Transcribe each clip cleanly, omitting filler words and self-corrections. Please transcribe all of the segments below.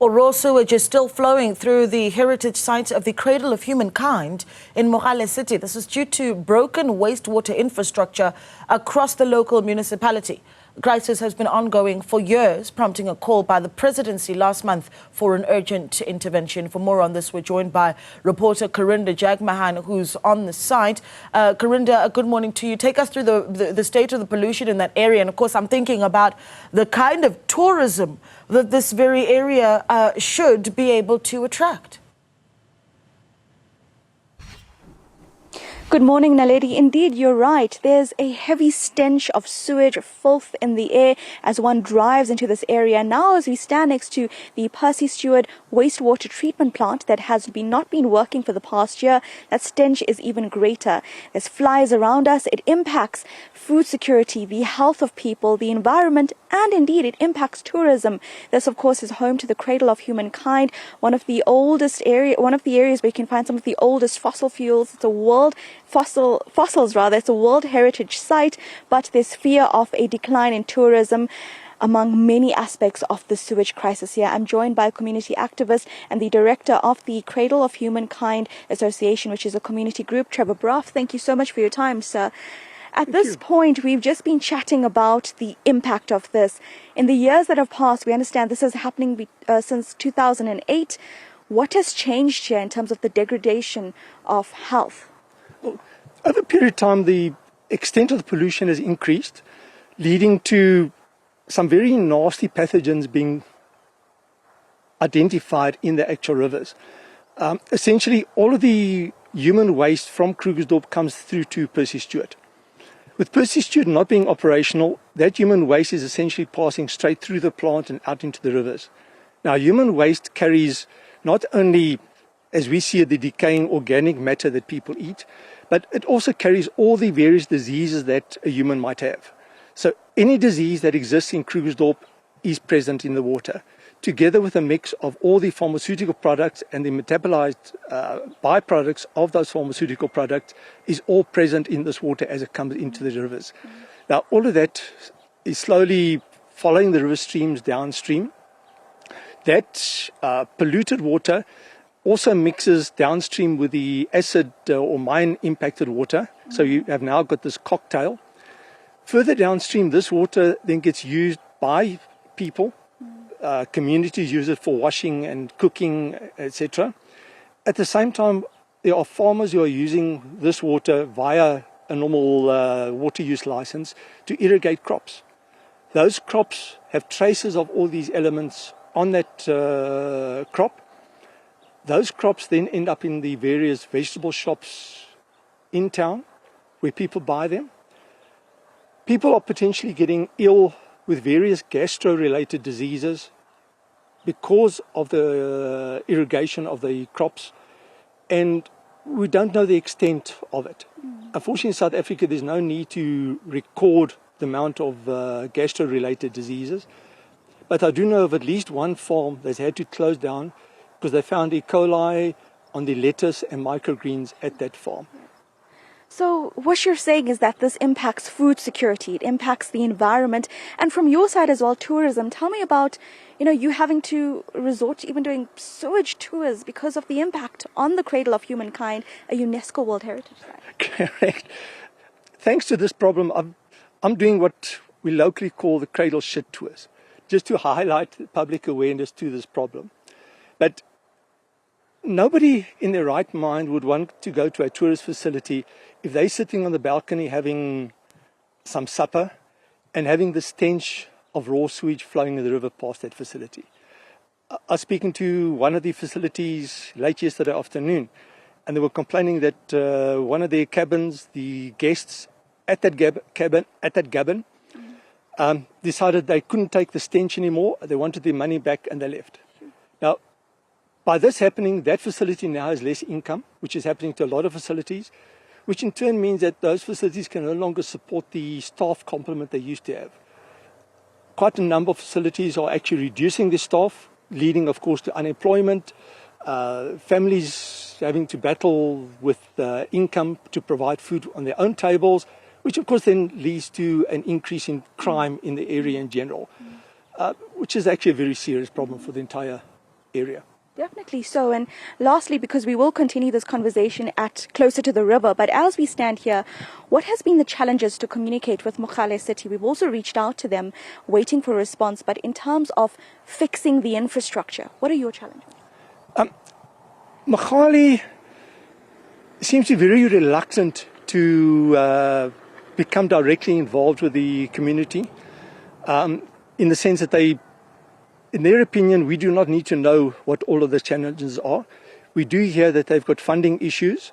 Well, raw sewage is still flowing through the heritage site of the Cradle of Humankind in Mogale City. This is due to broken wastewater infrastructure across the local municipality. The crisis has been ongoing for years, prompting a call by the Presidency last month for an urgent intervention. For more on this, we're joined by reporter Karinda Jagmohan, who's on the site. Karinda, good morning to you. Take us through the state of the pollution in that area. And of course, I'm thinking about the kind of tourism that this very area should be able to attract. Good morning, Naledi. Indeed, you're right. There's a heavy stench of sewage, filth in the air as one drives into this area. Now, as we stand next to the Percy Stewart wastewater treatment plant that has not been working for the past year, that stench is even greater. There's flies around us. It impacts food security, the health of people, the environment, and indeed it impacts tourism. This, of course, is home to the Cradle of Humankind, one of the areas where you can find some of the oldest fossil fuels. It's a It's a World Heritage site, but there's fear of a decline in tourism among many aspects of the sewage crisis here. I'm joined by a community activist and the director of the Cradle of Humankind Association, which is a community group, Trevor Brough. Thank you so much for your time, sir. At this point, we've just been chatting about the impact of this. In the years that have passed, we understand this is happening since 2008. What has changed here in terms of the degradation of health? Well, over a period of time, the extent of the pollution has increased, leading to some very nasty pathogens being identified in the actual rivers. Essentially, all of the human waste from Krugersdorp comes through to Percy Stewart. With Percy Stewart not being operational, that human waste is essentially passing straight through the plant and out into the rivers. Now, human waste carries not only, as we see it, the decaying organic matter that people eat, but it also carries all the various diseases that a human might have. So any disease that exists in Krugersdorp is present in the water, together with a mix of all the pharmaceutical products and the metabolized byproducts of those pharmaceutical products is all present in this water as it comes into the rivers. Now, all of that is slowly following the river streams downstream. That polluted water also mixes downstream with the acid or mine impacted water. So you have now got this cocktail. Further downstream, this water then gets used by people. Communities use it for washing and cooking, etc. At the same time, there are farmers who are using this water via a normal water use license to irrigate crops. Those crops have traces of all these elements on that crop. Those crops then end up in the various vegetable shops in town where people buy them. People are potentially getting ill with various gastro-related diseases because of the irrigation of the crops, and we don't know the extent of it. Unfortunately, in South Africa, there's no need to record the amount of gastro-related diseases, but I do know of at least one farm that's had to close down because they found E. coli on the lettuce and microgreens at that farm. So what you're saying is that this impacts food security, it impacts the environment, and from your side as well, tourism. Tell me about, you having to resort to even doing sewage tours because of the impact on the Cradle of Humankind, a Unesco World Heritage site. Correct. Thanks to this problem, I'm doing what we locally call the Cradle Shit Tours, just to highlight public awareness to this problem. But nobody in their right mind would want to go to a tourist facility if they're sitting on the balcony having some supper and having the stench of raw sewage flowing in the river past that facility. I was speaking to one of the facilities late yesterday afternoon, and they were complaining that one of their cabins, the guests at that cabin, decided they couldn't take the stench anymore. They wanted their money back and they left. Now, by this happening, that facility now has less income, which is happening to a lot of facilities, which in turn means that those facilities can no longer support the staff complement they used to have. Quite a number of facilities are actually reducing their staff, leading, of course, to unemployment, families having to battle with income to provide food on their own tables, which of course then leads to an increase in crime in the area in general, which is actually a very serious problem for the entire area. Definitely so. And lastly, because we will continue this conversation at closer to the river, but as we stand here, what has been the challenges to communicate with Mogale City? We've also reached out to them, waiting for a response, but in terms of fixing the infrastructure, what are your challenges? Mogale seems to be very reluctant to become directly involved with the community, in the sense that in their opinion, we do not need to know what all of the challenges are. We do hear that they've got funding issues.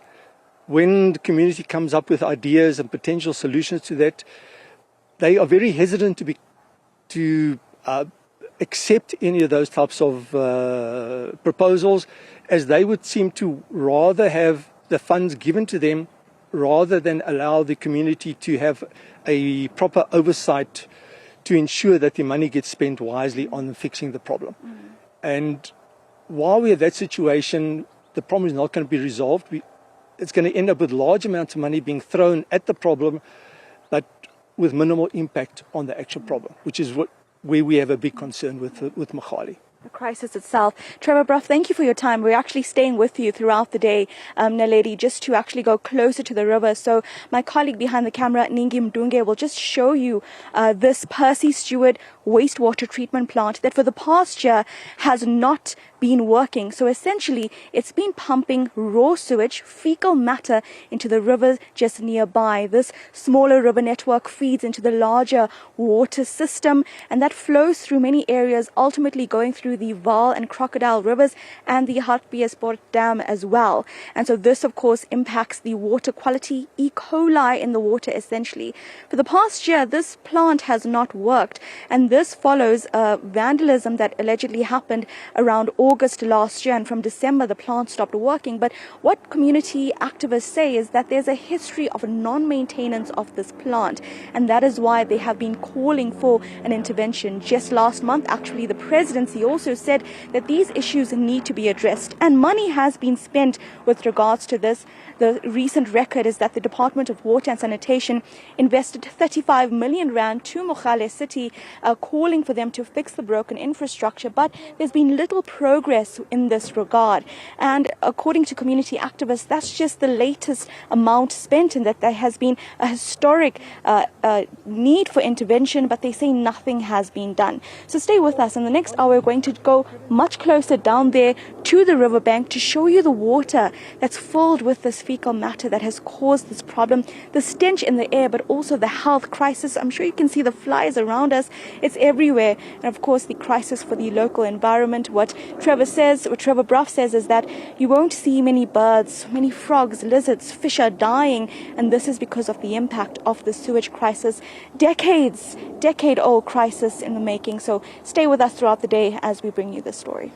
When the community comes up with ideas and potential solutions to that, they are very hesitant to accept any of those types of proposals, as they would seem to rather have the funds given to them rather than allow the community to have a proper oversight to ensure that the money gets spent wisely on fixing the problem. And while we're in that situation, the problem is not going to be resolved. It's going to end up with large amounts of money being thrown at the problem, but with minimal impact on the actual problem, which is where we have a big concern with Mogale. The crisis itself. Trevor Bruff, thank you for your time. We're actually staying with you throughout the day, Naledi, just to actually go closer to the river. So my colleague behind the camera, Ningi Mdunge, will just show you this Percy Stewart wastewater treatment plant that for the past year has not been working. So essentially, it's been pumping raw sewage, fecal matter into the river just nearby. This smaller river network feeds into the larger water system, and that flows through many areas, ultimately going through the Vaal and Crocodile rivers and the Hartbeespoort Dam as well. And so this, of course, impacts the water quality, E. coli in the water, essentially. For the past year, this plant has not worked, and this follows vandalism that allegedly happened around August last year, and from December the plant stopped working. But what community activists say is that there's a history of non-maintenance of this plant, and that is why they have been calling for an intervention. Just last month, actually, the Presidency also said that these issues need to be addressed, and money has been spent with regards to this. The recent record is that the Department of Water and Sanitation invested 35 million rand to Mogale City, calling for them to fix the broken infrastructure, but there's been little progress in this regard. And according to community activists, that's just the latest amount spent, and that there has been a historic need for intervention, but they say nothing has been done. So stay with us. In the next hour, we're going to go much closer down there to the riverbank to show you the water that's filled with this fecal matter that has caused this problem, the stench in the air, but also the health crisis. I'm sure you can see the flies around us. It's everywhere. And of course, the crisis for the local environment. What Trevor Bruff says is that you won't see many birds, many frogs, lizards, fish are dying. And this is because of the impact of the sewage crisis. Decade-old crisis in the making. So stay with us throughout the day as we bring you this story.